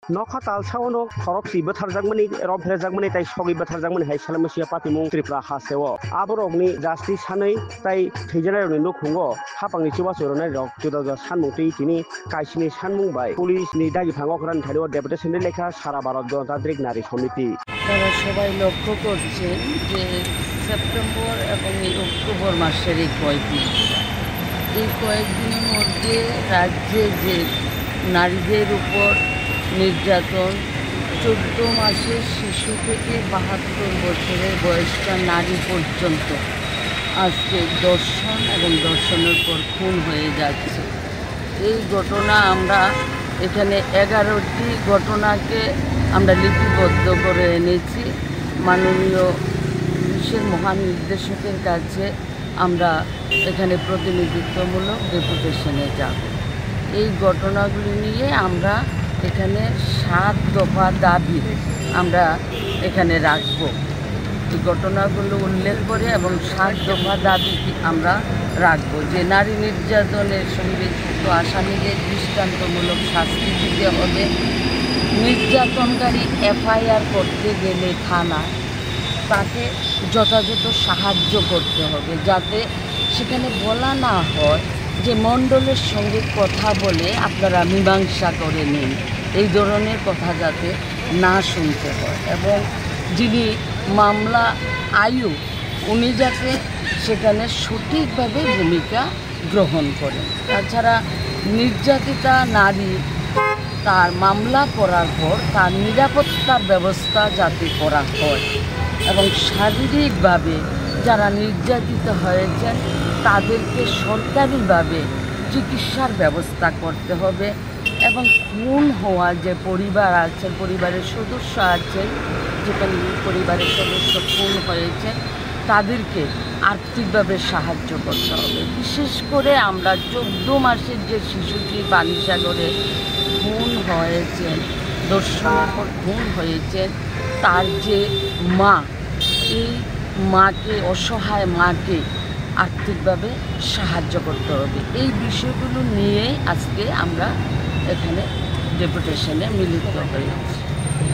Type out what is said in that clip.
Nokha talsaono khoroksi botharjakmani robherjakmani tai sogi botharjakmani hai salamasiya patimung tripura haseo aborokni justice sanai tai theijanai nukhungo hapangni chubasorona rok juda sanmungti tini kaisini sanmung bai police ni dagi phangokran thario deputation ni lekha sara bharat গণতান্ত্রিক নারী সমিতি আপনারা সবাই লক্ষ্য করছেন যে September এবং এই অক্টোবর মাসের এই কয়েকদিনের মধ্যে রাজ্যে যে নারীদের উপর নির্যাতন 14 মাসের শিশু থেকে 72 বছরের বয়স্কা নারী পর্যন্ত আজকে ধর্ষণ এবং ধর্ষণের পর খুন হয়ে যাচ্ছে। এই ঘটনা আমরা এখানে 11টি ঘটনাকে আমরা লিপিবদ্ধ করে এনেছি। মাননীয় পুলিশের মহানির্দেশকের কাছে আমরা এখানে প্রতিনিধিত্বমূলক ডেপুটেশনে যাব। এই ঘটনাগুলি নিয়ে আমরা এখানে 7 দফা দাবি আমরা এখানে রাখব। এই ঘটনাগুলো উল্লেখ করে এবং 7 দফা দাবি আমরা রাখব যে নারী নির্যাতনের সঙ্গে যুক্ত আসামিদের দৃষ্টান্তমূলক শাস্তি দিতে হবে। নির্যাতনকারী FIR করতে গেলে থানায় তাকে যথাযথ সাহায্য করতে হবে, যাতে সেখানে বলা না হয় যে মণ্ডলের সঙ্গে কথা বলে আপনারা মীমাংসা করে নিন। এই ধরনের কথা যাতে না শুনতে হয় এবং যিনি মামলা আয়ু উনি যাতে সেখানে সঠিকভাবে ভূমিকা গ্রহণ করেন। তাছাড়া নির্যাতিতা নারী তার মামলা করার পর তার নিরাপত্তার ব্যবস্থা যাতে করা হয় এবং শারীরিকভাবে যারা নির্যাতিত হয়েছেন তাদেরকে সরকারিভাবে চিকিৎসার ব্যবস্থা করতে হবে এবং খুন হওয়া যে পরিবার আছে, পরিবারের সদস্য আছেন, যেখানে পরিবারের সদস্য খুন হয়েছে তাদেরকে আর্থিকভাবে সাহায্য করতে হবে। বিশেষ করে আমরা 14 মাসের যে শিশুটি বালিসাগরে খুন হয়েছেন, ধর্ষণের পর খুন হয়েছেন, তার যে মা, এই মাকে, অসহায় মাকে আর্থিকভাবে সাহায্য করতে হবে। এই বিষয়গুলো নিয়েই আজকে আমরা এখানে ডেপুটেশনে মিলিত হয়েছি।